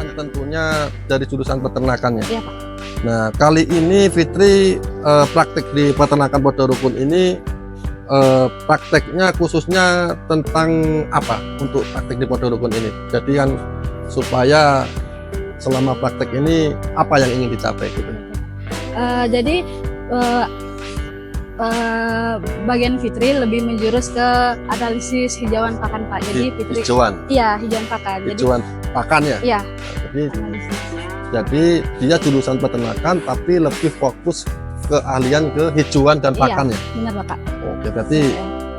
kan tentunya dari jurusan peternakan ya. Iya, Pak. Nah, kali ini Fitri praktek di peternakan Podorukun ini prakteknya khususnya tentang apa untuk praktek di Podorukun ini? Jadi kan supaya selama praktek ini apa yang ingin dicapai gitu. Jadi bagian Fitri lebih menjurus ke analisis hijauan pakan, Pak. Jadi Fitri Hijauan. Iya, hijauan pakan. Hijauan pakan ya. Iya. Analisis. Jadi dia jurusan peternakan tapi lebih fokus keahlian ke hijauan dan pakan ya. Benar, Bapak. Oke, berarti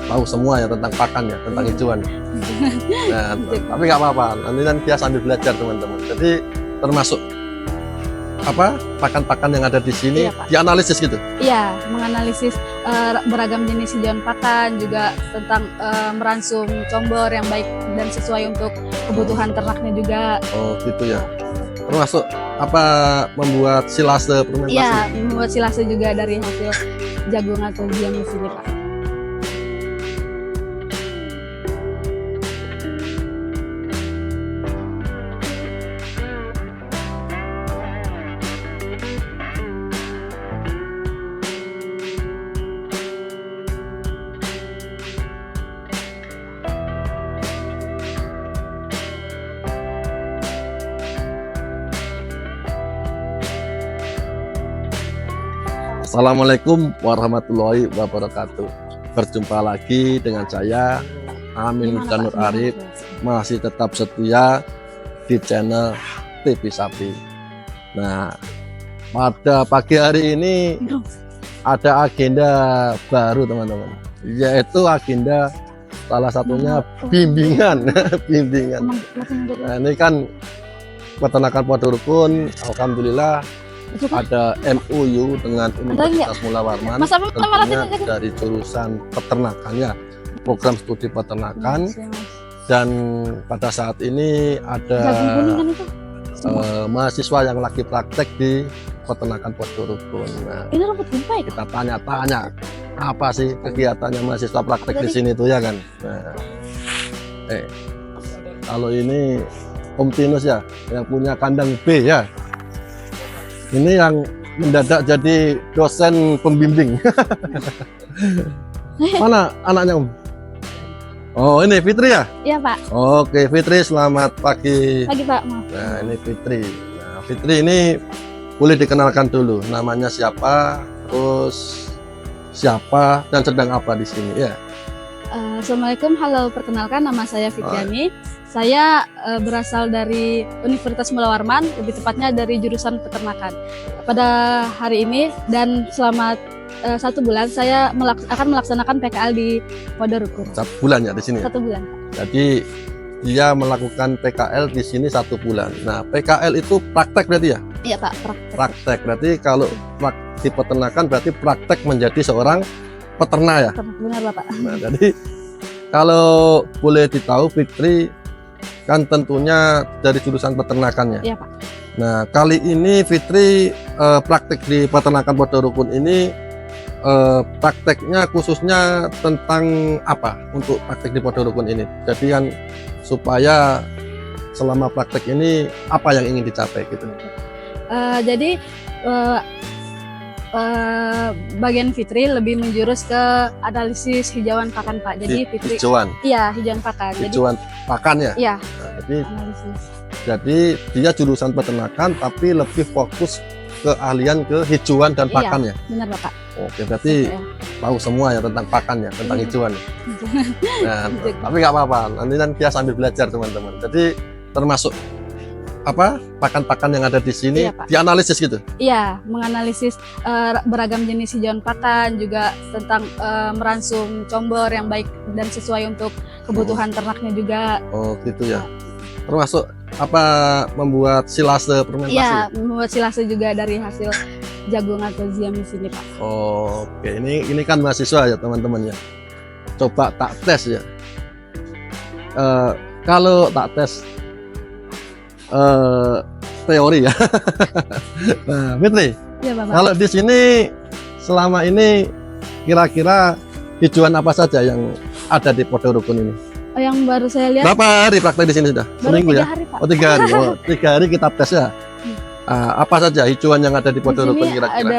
tahu semua ya tentang pakan ya, tentang hijauan. Nah, tapi nggak apa-apa. Nanti kan dia sambil belajar teman-teman. Jadi termasuk apa pakan-pakan yang ada di sini dianalisis gitu. Iya, menganalisis beragam jenis hijauan pakan, juga tentang meransum combor yang baik dan sesuai untuk kebutuhan ternaknya juga. Oh, gitu ya. Termasuk apa membuat silase fermentasi? Iya, membuat silase juga dari hasil jagung atau biang di sini, Pak. Assalamualaikum warahmatullahi wabarakatuh. Berjumpa lagi dengan saya Amin Nur Arif, masih tetap setia di channel TV Sapi. Nah, pada pagi hari ini ada agenda baru teman-teman, yaitu agenda salah satunya bimbingan. Nah, ini kan peternakan Podorukun, alhamdulillah ada MOU dengan Universitas Mula Warman, tentunya dari jurusan peternakan ya, program studi peternakan. Dan pada saat ini ada mahasiswa yang lagi praktek di peternakan Podorukun. Nah, kita tanya-tanya apa sih kegiatannya mahasiswa praktek di sini tuh ya kan. Nah, kalau ini Om Tinus ya, yang punya kandang B ya. Ini yang mendadak jadi dosen pembimbing. Mana anaknya Om? Oh, ini Fitri ya? Iya, Pak. Oke, Fitri, selamat pagi. Pagi, Pak. Maaf. Nah, ini Fitri. Nah, Fitri ini boleh dikenalkan dulu, namanya siapa, terus siapa dan sedang apa di sini ya? Assalamualaikum, halo, perkenalkan nama saya Fitriani. Saya berasal dari Universitas Mula Warman, lebih tepatnya dari jurusan peternakan. Pada hari ini dan selama 1 bulan saya akan melaksanakan PKL di Podorukun. 1 bulan ya di sini? 1 bulan. Jadi dia melakukan PKL di sini 1 bulan. Nah, PKL itu praktek berarti ya? Iya, Pak, praktek. Berarti kalau di peternakan berarti praktek menjadi seorang peternak ya? Benar, Bapak. Nah, jadi kalau boleh ditahu Fitri kan tentunya dari jurusan peternakan ya? Iya, Pak. Nah, kali ini Fitri praktek di peternakan Podorukun ini prakteknya khususnya tentang apa untuk praktek di Podorukun ini? Jadi kan supaya selama praktek ini apa yang ingin dicapai gitu? Jadi bagian Fitri lebih menjurus ke analisis hijauan pakan, Pak. Jadi Fitri hijauan. Iya, hijauan pakan. Hijauan pakan ya? Iya. Nah, analisis. Jadi dia jurusan peternakan tapi lebih fokus keahlian ke hijauan dan pakan ya? Benar, Bapak. Oke, berarti tahu semua ya tentang pakan ya, tentang hijauan. Nah, tapi nggak apa-apa. Nanti kan dia sambil belajar teman-teman. Jadi termasuk apa pakan-pakan yang ada di sini dianalisis gitu? Iya, menganalisis beragam jenis hijauan pakan, juga tentang meransum combor yang baik dan sesuai untuk kebutuhan ternaknya juga. Oh, gitu ya. Termasuk apa membuat silase fermentasi? Iya, membuat silase juga dari hasil jagung atau ziam di sini, Pak. Oh, oke, ini kan mahasiswa ya teman-teman ya. Coba tak tes ya. Kalau tak tes teori ya. Nah, Fitri, ya, Bapak. Kalau di sini selama ini kira-kira hijauan apa saja yang ada di Podorukun ini? Yang baru saya lihat. Berapa hari praktek di sini sudah? Baru Seminggu 3 ya? hari, Pak. Pak. Oh 3 hari. Oh 3 hari kita tes ya. Apa saja hijauan yang ada di Di Podorokun sini kira-kira?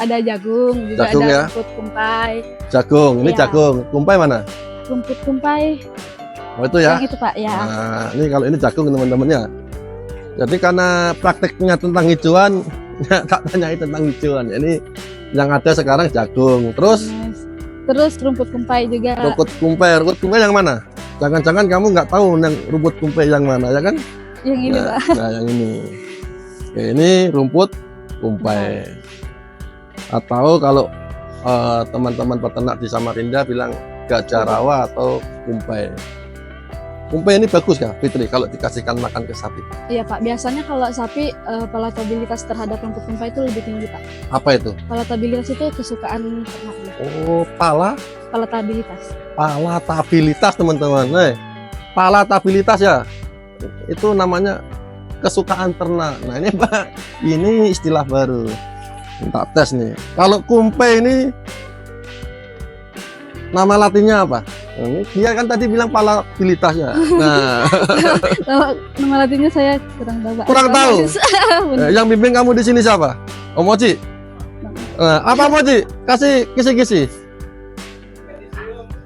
ada jagung, juga Jagung ada ya? rumput kumpai. Jagung, ini Iya. jagung. Kumpai mana? Rumput kumpai Oh itu ya. yang itu Pak ya. Nah, ini kalau ini jagung teman-temannya. Jadi karena prakteknya tentang hijauan, tak tanyai tentang hijauan. Ini yang ada sekarang jagung. Terus Terus rumput kumpai juga. rumput kumpai yang mana? Jangan-jangan kamu nggak tahu yang rumput kumpai yang mana ya kan? Yang ini Nah, Pak. nah, yang ini. Oke, ini rumput kumpai. Atau kalau teman-teman peternak di Samarinda bilang gajah rawa atau kumpai. Kumpai ini bagus ya, Fitri, kalau dikasihkan makan ke sapi. Iya Pak, biasanya kalau sapi palatabilitas terhadap rumput kumpai itu lebih tinggi Pak. Apa itu? Palatabilitas itu kesukaan ternaknya. Oh, Palatabilitas. palatabilitas teman-teman. Palatabilitas ya. Itu namanya kesukaan ternak. Nah, ini Pak, ini istilah baru. Minta tes nih. Kalau kumpai ini nama latinnya apa? Ini dia kan tadi bilang palatabilitas ya. Nah, Kalau nama latinnya saya kurang tahu Pak. Kurang tahu? Benar. yang bimbing kamu di sini siapa? Om Moci. Nah, apa Moci? Kasih kisi-kisi.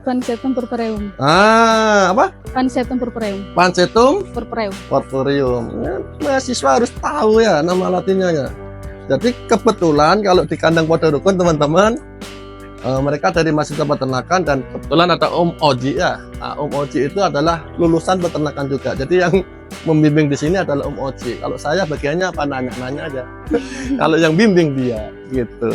Pansetum purpureum. Apa? Pansetum purpureum. Pancetum Purpureum. porphyrium. Ya, mahasiswa harus tahu ya nama latinnya ya. Jadi kebetulan kalau di kandang Podorokun teman-teman, mereka dari mahasiswa peternakan dan kebetulan ada Om Oji ya. Nah, Om Oji itu adalah lulusan peternakan juga. Jadi yang membimbing di sini adalah Om Oji. Kalau saya bagiannya apa nanya-nanya aja. Kalau yang bimbing dia gitu.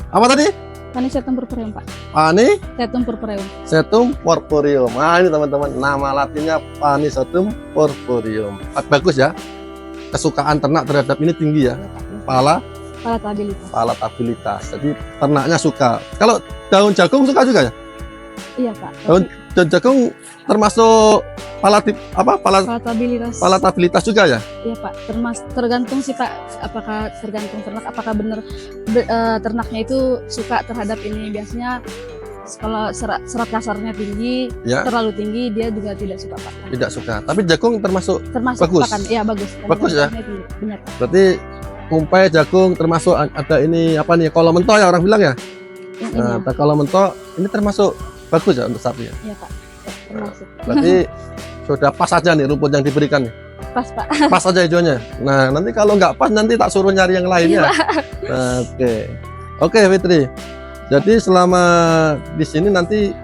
Apa tadi? Panisetum purpureum Pak. Pani Setum purpureum. Setum porphyrium. Nah, ini teman-teman nama latinnya Panisetum porphyrium. Bagus ya. Kesukaan ternak terhadap ini tinggi ya. Palatabilitas. Palatabilitas. Jadi ternaknya suka. Kalau daun jagung suka juga ya? Iya Pak. Daun jagung termasuk Palatabilitas. palatabilitas juga ya? Iya Pak. Tergantung sih Pak. Apakah tergantung ternak? Apakah benar ternaknya itu suka terhadap ini? Biasanya kalau serat kasarnya tinggi, Ya. terlalu tinggi, dia juga tidak suka Pak. Tidak suka. Tapi jagung termasuk Termasuk bagus. pakan. Iya bagus. Bagus ya? Ternaknya tinggi. Benar Pak. berarti kumpai jagung termasuk ada ini apa nih? Kalau mentok ya orang bilang ya. Yang Nah, ini. kalau mentok ini termasuk bagus ya untuk sapi ya. Iya Pak. Termasuk. Berarti sudah pas saja nih rumput yang diberikan nih. Pas Pak. Pas saja hijaunya. Nah, nanti kalau nggak pas nanti tak suruh nyari yang lain ya. Nah, Oke, Fitri. Jadi selama di sini nanti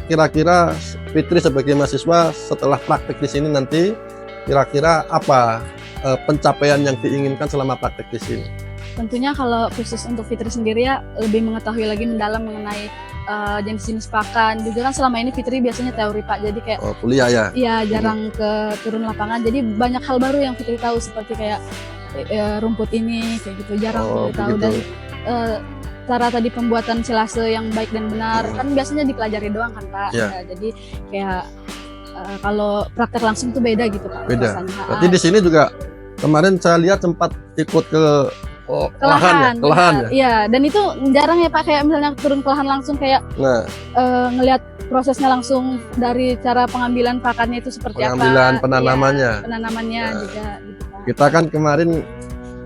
kira-kira Fitri sebagai mahasiswa setelah praktek di sini nanti kira-kira apa pencapaian yang diinginkan selama praktek di sini? Tentunya kalau khusus untuk Fitri sendiri ya lebih mengetahui lagi mendalam mengenai jenis-jenis pakan. Juga kan selama ini Fitri biasanya teori Pak, jadi kayak Oh, kuliah ya. ya jarang ke turun lapangan. Jadi banyak hal baru yang Fitri tahu seperti kayak rumput ini kayak gitu jarang Oh, Fitri tahu begitu. dan cara tadi pembuatan silase yang baik dan benar kan biasanya dipelajari doang kan Pak. Iya. Ya, jadi kayak kalau praktek langsung tuh beda gitu Pak. Beda. rasanya. Berarti di sini juga kemarin saya lihat sempat ikut ke lahan ya. benar. Iya, dan itu jarang ya Pak, kayak misalnya turun ke lahan langsung kayak Nah, ngelihat prosesnya langsung dari cara pengambilan pakannya itu seperti pengambilan apa. penanamannya. Iya, penanamannya Ya. juga gitu Pak. Kita kan kemarin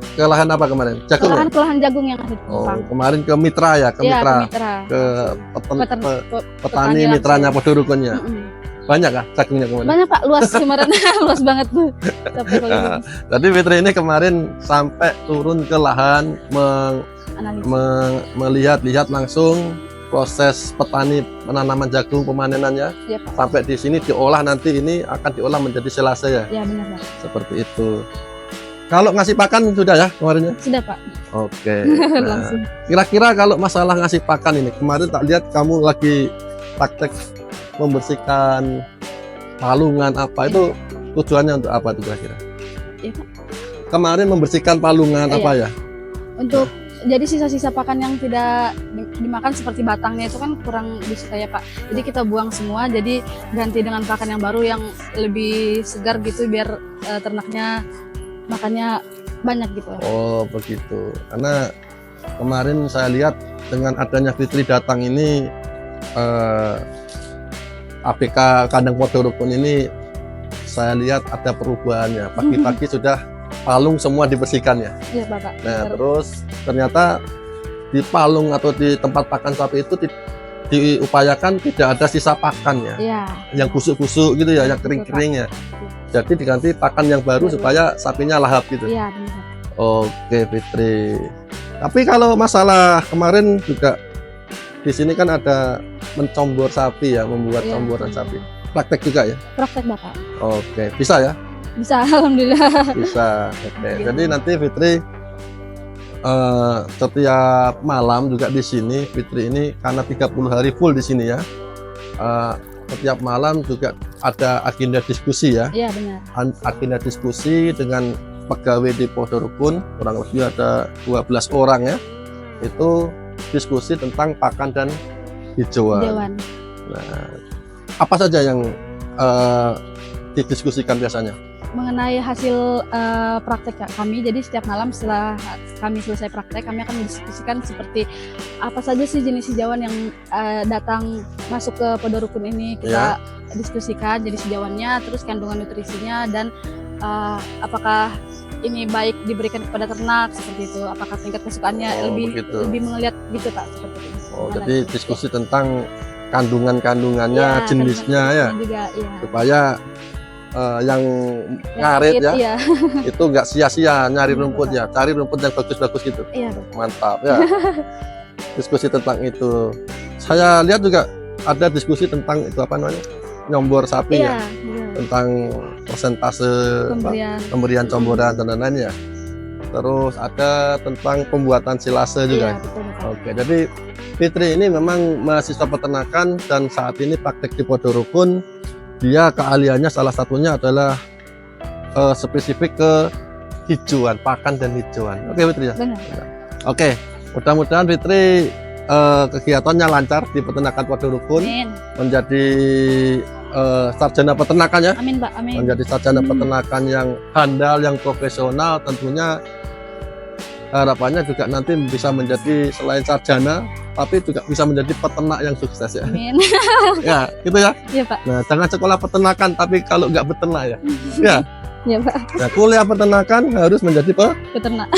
ke lahan apa kemarin? Jagung ya? Ke lahan jagung yang ada di Oh, Kupang. kemarin ke mitra ya, ke Iya, mitra. ke mitra. Ke Petani petani langsung. mitranya Podorukunnya. Mm-mm. Banyak kah jagungnya kemarin? Banyak Pak, luas kemarin. Luas banget tuh. Sampai keliling. Jadi Fitri ini kemarin sampai turun ke lahan Analisis. melihat-lihat langsung proses petani penanaman jagung pemanenannya Iya Pak. sampai di sini diolah, nanti ini akan diolah menjadi silase ya, Ya benar Pak. seperti itu. Kalau ngasih pakan sudah ya kemarinnya? Sudah Pak. Oke. Nah, Langsung. kira-kira kalau masalah ngasih pakan ini, kemarin tak lihat kamu lagi praktek membersihkan palungan apa itu, tujuannya untuk apa itu kira-kira? Iya Pak. Kemarin membersihkan palungan Iya. apa ya? Untuk jadi sisa-sisa pakan yang tidak dimakan seperti batangnya itu kan kurang disukai ya Pak. Jadi kita buang semua, jadi ganti dengan pakan yang baru yang lebih segar gitu biar ternaknya makannya banyak gitu. Oh begitu. Karena kemarin saya lihat dengan adanya Fitri datang ini, APK Kandang Podorokun ini saya lihat ada perubahannya. Pagi-pagi sudah palung semua dibersihkan ya. Iya Bapak. Nah, terus ternyata di palung atau di tempat pakan sapi itu diupayakan tidak ada sisa pakan ya. Iya. Yang busuk-busuk gitu ya, yang kering-kering ya. Jadi diganti pakan yang baru supaya sapinya lahap gitu. Iya benar. Oke Fitri. Tapi kalau masalah kemarin juga di sini kan ada mencombor sapi ya, membuat Iya. comboran sapi. Praktek juga ya? Praktek Bapak. Oke, bisa ya? Bisa alhamdulillah. Bisa. Oke. Jadi nanti Fitri setiap malam juga di sini Fitri ini karena 30 hari full di sini ya. Setiap malam juga ada agenda diskusi ya. Iya benar. Agenda diskusi dengan pegawai di Pondok Rukun, kurang lebih ada 12 orang ya. Itu diskusi tentang pakan dan hijauan. Dewan. Nah, apa saja yang didiskusikan biasanya? Mengenai hasil praktek kami, jadi setiap malam setelah kami selesai praktek, kami akan mendiskusikan seperti apa saja sih jenis hijauan yang datang masuk ke Pondok Rukun ini. Kita diskusikan jenis hijauannya, terus kandungan nutrisinya, dan apakah ini baik diberikan kepada ternak seperti itu, apakah tingkat kesukaannya lebih melihat gitu Pak, seperti itu. Jadi diskusi tentang kandungannya, jenisnya ya, juga, supaya yang ngarit ya, itu nggak sia-sia nyari rumput ya, cari rumput yang bagus-bagus gitu. Iya, mantap ya. Diskusi tentang itu. Saya lihat juga ada diskusi tentang itu apa namanya, nyombor sapi ya, tentang persentase pemberian comboran dan lain-lain ya. Terus ada tentang pembuatan silase juga. Oke, jadi Fitri ini memang mahasiswa peternakan dan saat ini praktek di Pondok Rukun. Dia keahliannya salah satunya adalah spesifik ke hijauan, pakan dan hijauan. Oke Fitri ya? Benar. Oke, mudah-mudahan Fitri kegiatannya lancar di peternakan Pondok Rukun. Amin. Menjadi sarjana peternakan ya. Amin Pak, amin. Menjadi sarjana peternakan yang handal, yang profesional, tentunya harapannya juga nanti bisa menjadi selain sarjana, tapi juga bisa menjadi peternak yang sukses ya. Amin. Ya, gitu ya. Iya Pak. Nah, jangan sekolah peternakan tapi kalau nggak beternak ya. Ya. Iya Pak. Nah, kuliah peternakan harus menjadi Peternak.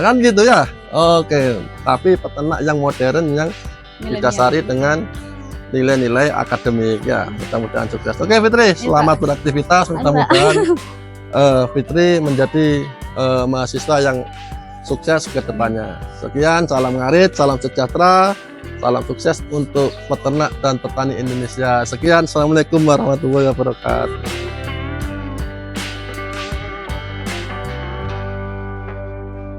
kan gitu ya. Oke, tapi peternak yang modern yang didasari dengan nilai-nilai akademik ya. Mudah-mudahan sukses. Oke Fitri, selamat beraktivitas. Mudah-mudahan Fitri menjadi mahasiswa yang sukses ke depannya. Sekian, salam ngarit, salam sejahtera, salam sukses untuk peternak dan petani Indonesia. Sekian, assalamualaikum warahmatullahi wabarakatuh.